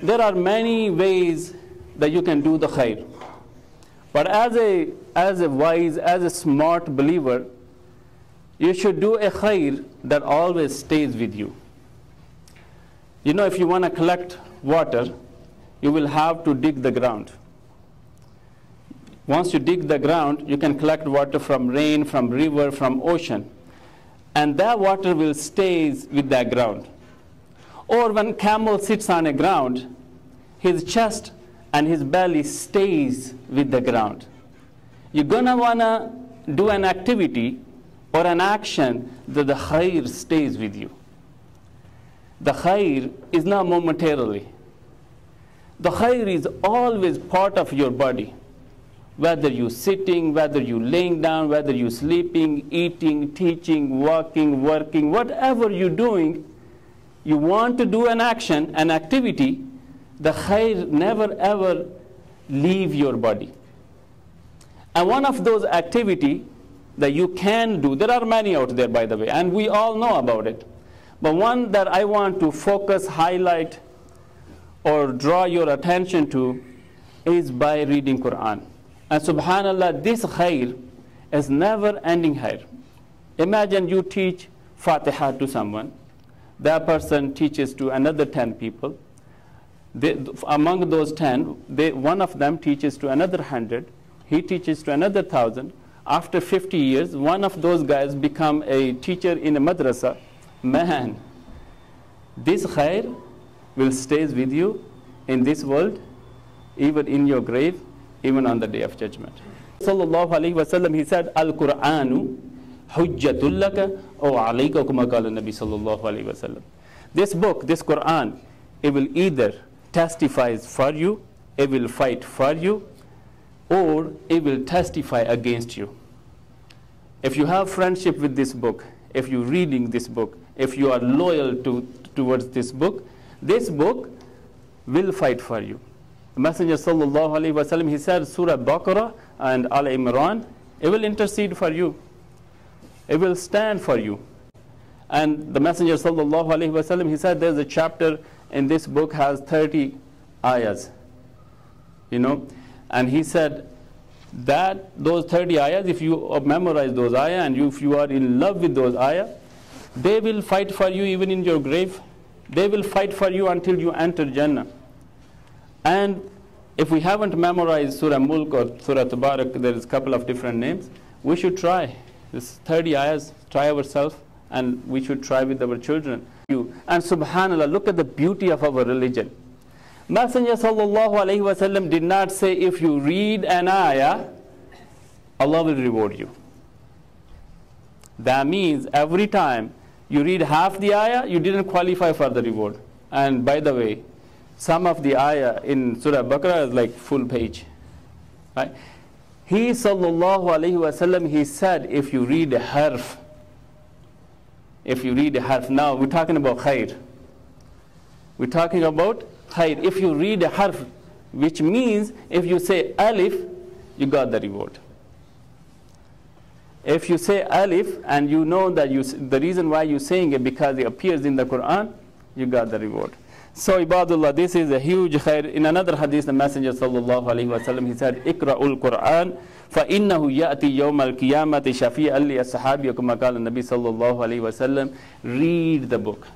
there are many ways that you can do the khair. But as a wise, as a smart believer, you should do a khair that always stays with you. You know, if you want to collect water, you will have to dig the ground. Once you dig the ground, you can collect water from rain, from river, from ocean. And that water will stay with that ground. Or when camel sits on a ground, his chest and his belly stays with the ground. You're gonna wanna do an activity or an action that the khair stays with you. The khair is not momentarily. The khair is always part of your body. Whether you're sitting, whether you're laying down, whether you're sleeping, eating, teaching, walking, working, whatever you're doing, you want to do an action, an activity, the khair never ever leave your body. And one of those activities that you can do, there are many out there by the way, and we all know about it. But one that I want to focus, highlight, or draw your attention to is by reading Quran. And subhanallah, this khair is never ending khair. Imagine you teach Fatiha to someone. That person teaches to another 10 people. Among those 10, one of them teaches to another 100. He teaches to another 1,000. After 50 years, one of those guys become a teacher in a madrasa. Man, this khair will stay with you in this world, even in your grave, even on the day of judgment. Sallallahu alaihi wasallam, he said, Al-Qur'anu hujjatul laka aw alayka, kama qala Nabi sallallahu alaihi wasallam. This book, this Quran, it will either testify for you, it will fight for you, or it will testify against you. If you have friendship with this book, if you're reading this book, if you are loyal towards this book will fight for you. The Messenger sallallahu alaihi wasallam, he said, Surah Baqarah and Al Imran, it will intercede for you. It will stand for you. And the Messenger sallallahu alaihi wasallam, he said, there's a chapter in this book has 30 ayahs. You know, and he said that those 30 ayahs, if you memorize those ayahs and if you are in love with those ayahs, they will fight for you even in your grave. They will fight for you until you enter Jannah. And if we haven't memorized Surah Mulk or Surah Tabarak, there is a couple of different names, we should try. This 30 ayahs, try ourselves, and we should try with our children. And subhanallah, look at the beauty of our religion. Messenger sallallahu alaihi wasallam did not say if you read an ayah, Allah will reward you. That means every time you read half the ayah, you didn't qualify for the reward. And by the way, some of the ayah in Surah Baqarah is like full page. Right? He sallallahu alaihi wasallam, he said if you read a harf, now we're talking about khair. We're talking about khair. If you read a harf, which means if you say alif, you got the reward. If you say alif and you know that the reason why you're saying it because it appears in the Quran, you got the reward. So ibadullah, this is a huge khair. In another hadith, the Messenger sallallahu alaihi wasallam, he said, Iqra'ul Quran, فَإِنَّهُ يَأْتِي يَوْمَ الْقِيَامَةِ شَفِيعًا لِأَصْحَابِهِ كَمَا قَالَ النَّبِي صلى الله عليه وسلم. Read the book.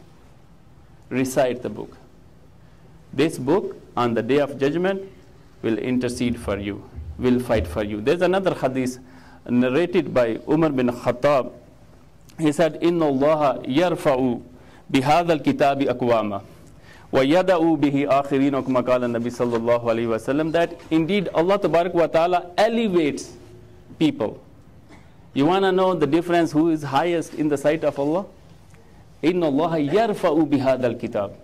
Recite the book. This book, on the day of judgment, will intercede for you, will fight for you. There's another hadith narrated by Umar bin Khattab. He said, إِنَّ اللَّهَ يَرْفَعُ بِهَذَا الْكِتَابِ أَقْوَامًا وَيَدَعُ بِهِ آخِرِينَ كَمَا قَالَ النَّبِي صلى الله عليه وسلم. That indeed Allah Tabarak wa Ta'ala elevates people. You want to know the difference who is highest in the sight of Allah? إِنَّ اللَّهَ يَرْفَعُ بِهَذَا الْكِتَابِ.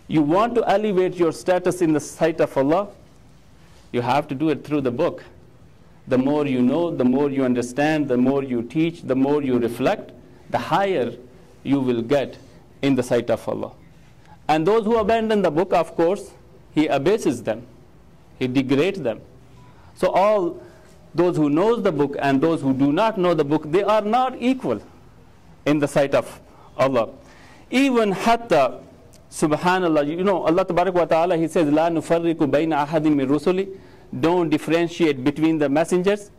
You want to elevate your status in the sight of Allah, you have to do it through the book. The more you know, the more you understand, the more you teach, the more you reflect, the higher you will get in the sight of Allah. And those who abandon the book, of course, He abases them. He degrades them. So all those who know the book and those who do not know the book, they are not equal in the sight of Allah. Even hatta Subhanallah, you know, Allah Tabarak wa Ta'ala, He says, La nufarriku bayna ahadin min rusuli. Don't differentiate between the messengers.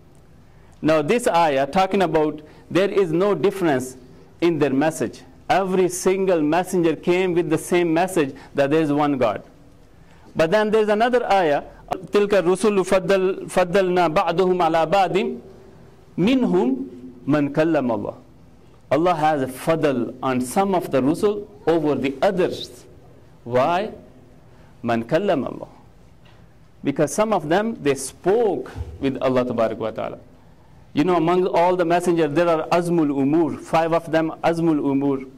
Now this ayah talking about there is no difference in their message. Every single messenger came with the same message that there is one God. But then there is another ayah, Tilka rusulu faddalna ba'duhum ala ba'dim minhum man kallam Allah. Allah has a fadl on some of the rusul over the others. Why? Man kallam Allah. Because some of them, they spoke with Allah Tabarak wa Ta'ala. You know, among all the messengers, there are Azmul Umur, 5 of them Azmul Umur.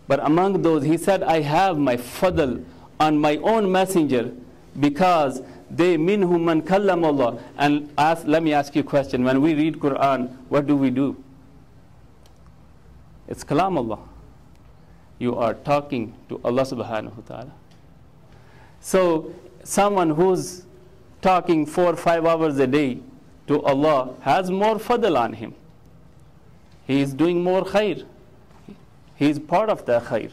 But among those, he said, I have my fadl on my own messenger because they minhum man kallam Allah. And let me ask you a question. When we read Quran, what do? It's kalam Allah. You are talking to Allah subhanahu wa ta'ala. So someone who's talking 4 or 5 hours a day to Allah has more fadl on him. He is doing more khair. He is part of the khair.